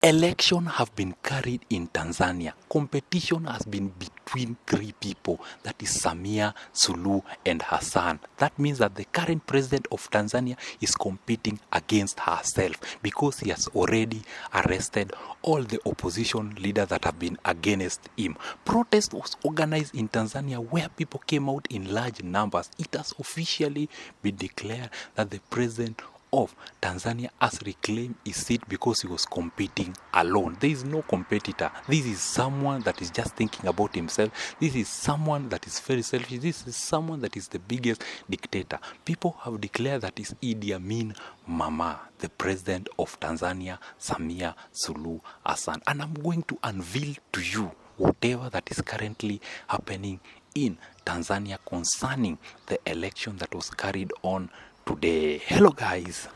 Election have been carried in Tanzania. Competition has been between three people, that is Samia, Suluhu and Hassan. That means that the current president of Tanzania is competing against herself because he has already arrested all the opposition leaders that have been against him. Protest was organized in Tanzania where people came out in large numbers. It has officially been declared that the president of Tanzania has reclaimed his seat because he was competing alone. There is no competitor. This is someone that is just thinking about himself. This is someone that is very selfish. This is someone that is the biggest dictator. People have declared that is Idi Amin Mama, the president of Tanzania, Samia Suluhu Hassan. And I'm going to unveil to you whatever that is currently happening in Tanzania concerning the election that was carried on today. Hello guys,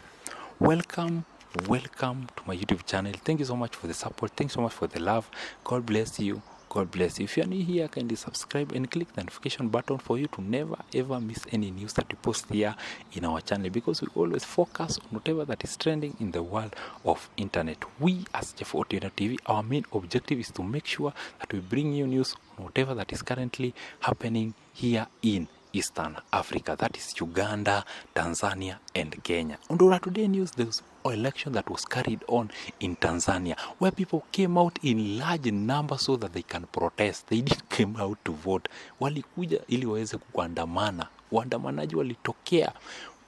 welcome to my YouTube channel. Thank you so much for the support. Thanks so much for the love. God bless you. God bless you. If you are new here, kindly subscribe and click the notification button for you to never ever miss any news that we post here in our channel, because we always focus on whatever that is trending in the world of internet. We as Jeff Otieno TV, our main objective is to make sure that we bring you news on whatever that is currently happening here in Eastern Africa, that is Uganda, Tanzania and Kenya. On today news, there was an election that was carried on in Tanzania where people came out in large numbers so that they can protest. They didn't come out to vote. Walikuja ili waweze kuandamana. Waandamanaji walitokea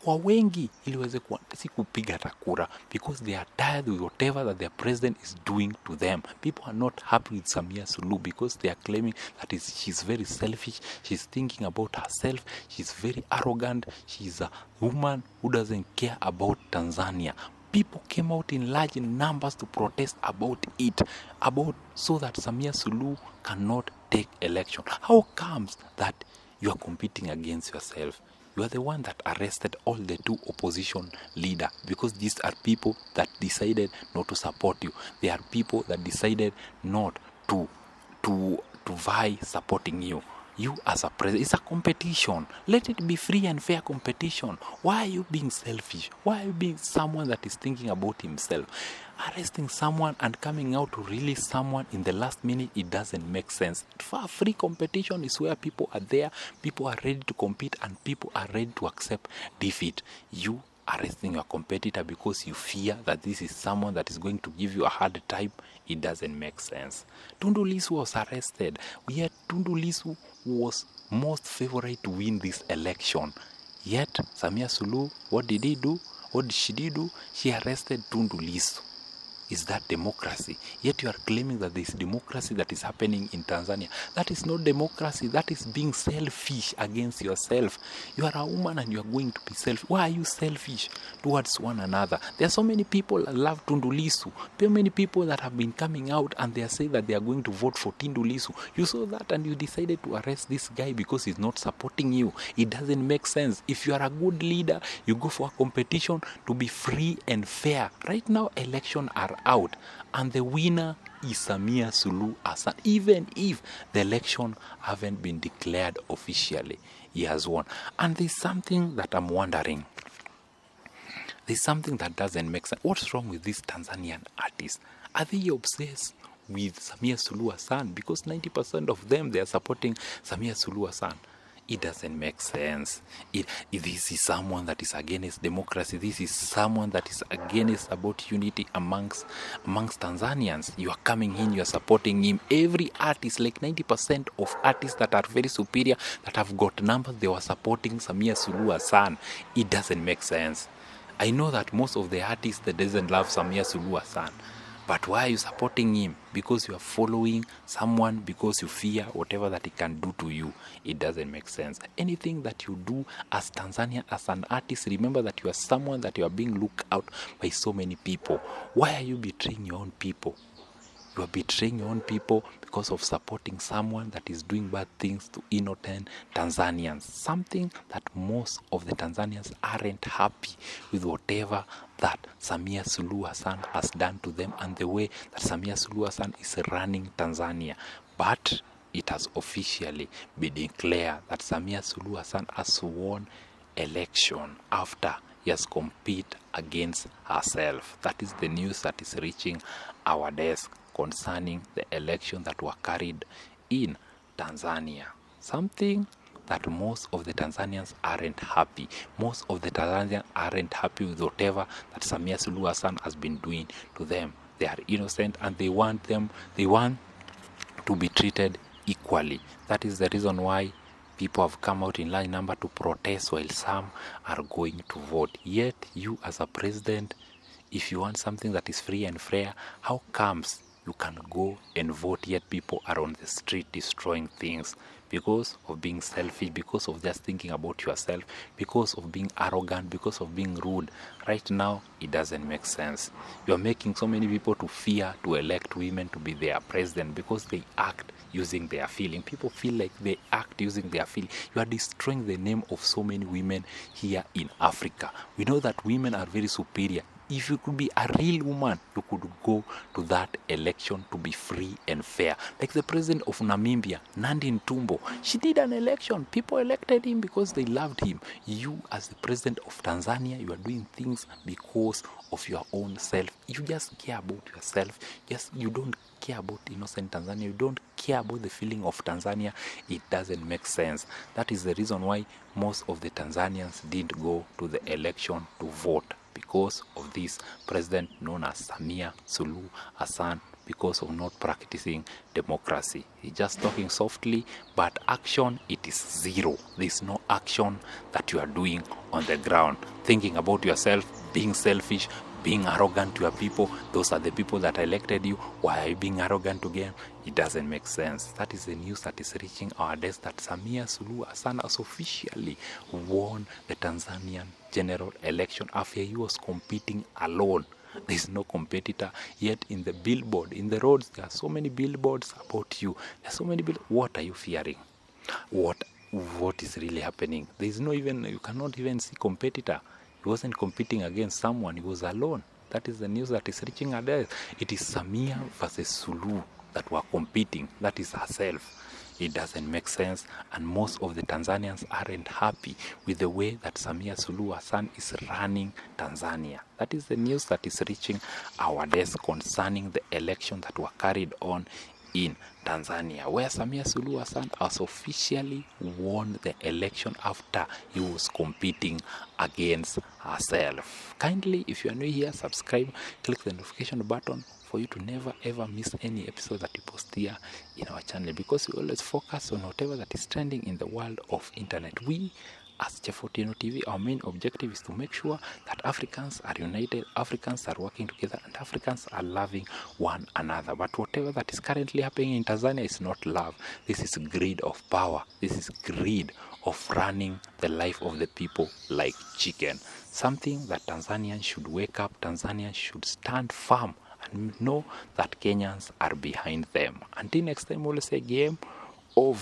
kwa wengi ili waweze si kupiga kura, because they are tired with whatever that their president is doing to them. People are not happy with Samia Suluhu because they are claiming that she's very selfish, she's thinking about herself, she's very arrogant, she's a woman who doesn't care about Tanzania. People came out in large numbers to protest about it, so that Samia Suluhu cannot take election. How comes that you are competing against yourself? You are the one that arrested all the two opposition leaders, because these are people that decided not to support you. They are people that decided not to vie supporting you. You as a president, it's a competition. Let it be free and fair competition. Why are you being selfish? Why are you being someone that is thinking about himself? Arresting someone and coming out to release someone in the last minute, it doesn't make sense. For free competition is where people are there, people are ready to compete, and people are ready to accept defeat. You arresting your competitor because you fear that this is someone that is going to give you a hard time, it doesn't make sense. Tundu Lissu was arrested. Yet Tundu Lissu was most favored to win this election. Yet Samia Suluhu, what did he do? What did she do? She arrested Tundu Lissu. Is that democracy? Yet you are claiming that there is democracy that is happening in Tanzania. That is not democracy. That is being selfish against yourself. You are a woman and you are going to be selfish. Why are you selfish towards one another? There are so many people that love Tundu Lissu. So many people that have been coming out and they are saying that they are going to vote for Tundu Lissu. You saw that and you decided to arrest this guy because he's not supporting you. It doesn't make sense. If you are a good leader, you go for a competition to be free and fair. Right now, elections are out and the winner is Samia Suluhu Hassan. Even if the election haven't been declared officially, he has won. And there's something that I'm wondering. There's something that doesn't make sense. What's wrong with these Tanzanian artists? Are they obsessed with Samia Suluhu Hassan? Because 90% of them, they are supporting Samia Suluhu Hassan. It doesn't make sense. This is someone that is against democracy. This is someone that is against about unity amongst Tanzanians. You are coming in, you are supporting him. Every artist, like 90% of artists that are very superior, that have got numbers, they were supporting Samia Suluhu Hassan. It doesn't make sense. I know that most of the artists that doesn't love Samia Suluhu Hassan. But why are you supporting him? Because you are following someone, because you fear whatever that he can do to you. It doesn't make sense. Anything that you do as Tanzania, as an artist, remember that you are someone that you are being looked out by so many people. Why are you betraying your own people? You are betraying your own people because of supporting someone that is doing bad things to innocent Tanzanians. Something that most of the Tanzanians aren't happy with, whatever that Samia Suluhu Hassan has done to them and the way that Samia Suluhu Hassan is running Tanzania. But it has officially been declared that Samia Suluhu Hassan has won election after he has compete against herself. That is the news that is reaching our desk concerning the election that were carried in Tanzania. Something that most of the Tanzanians aren't happy. Most of the Tanzanians aren't happy with whatever that Samia Suluhu Hassan has been doing to them. They are innocent and they want to be treated equally. That is the reason why people have come out in large number to protest while some are going to vote. Yet you as a president, if you want something that is free and fair, how comes you can go and vote yet people are on the street destroying things? Because of being selfish, because of just thinking about yourself, because of being arrogant, because of being rude. Right now, it doesn't make sense. You are making so many people to fear to elect women to be their president because they act using their feeling. People feel like they act using their feeling. You are destroying the name of so many women here in Africa. We know that women are very superior. If you could be a real woman, you could go to that election to be free and fair. Like the president of Namibia, Nandi Ntumbo, she did an election. People elected him because they loved him. You, as the president of Tanzania, you are doing things because of your own self. You just care about yourself. Yes, you don't care about innocent Tanzania. You don't care about the feeling of Tanzania. It doesn't make sense. That is the reason why most of the Tanzanians didn't go to the election to vote, because of this president known as Samia Suluhu Hassan, because of not practicing democracy. He's just talking softly, but action, it is zero. There is no action that you are doing on the ground. Thinking about yourself, being selfish, being arrogant to your people. Those are the people that elected you. Why are you being arrogant to them? It doesn't make sense. That is the news that is reaching our desk, that Samia Suluhu Hassan has officially won the Tanzanian general election after he was competing alone. There is no competitor. Yet in the billboard, in the roads, there are so many billboards about you. There are so many What are you fearing? What is really happening? There is no even, you cannot even see competitor. He wasn't competing against someone. He was alone. That is the news that is reaching our desk. It is Samia versus Suluhu that were competing. That is herself. It doesn't make sense, and most of the Tanzanians aren't happy with the way that Samia Suluhu Hassan is running Tanzania. That is the news that is reaching our desk concerning the election that were carried on in Tanzania, where Samia Suluhu Hassan has officially won the election after he was competing against herself. Kindly, if you are new here, subscribe, click the notification button for you to never ever miss any episode that we post here in our channel, because we always focus on whatever that is trending in the world of internet. We as Chefotino TV, our main objective is to make sure that Africans are united, Africans are working together, and Africans are loving one another. But whatever that is currently happening in Tanzania is not love. This is greed of power. This is greed of running the life of the people like chicken. Something that Tanzanians should wake up, Tanzanians should stand firm and know that Kenyans are behind them. Until next time, we'll say game over.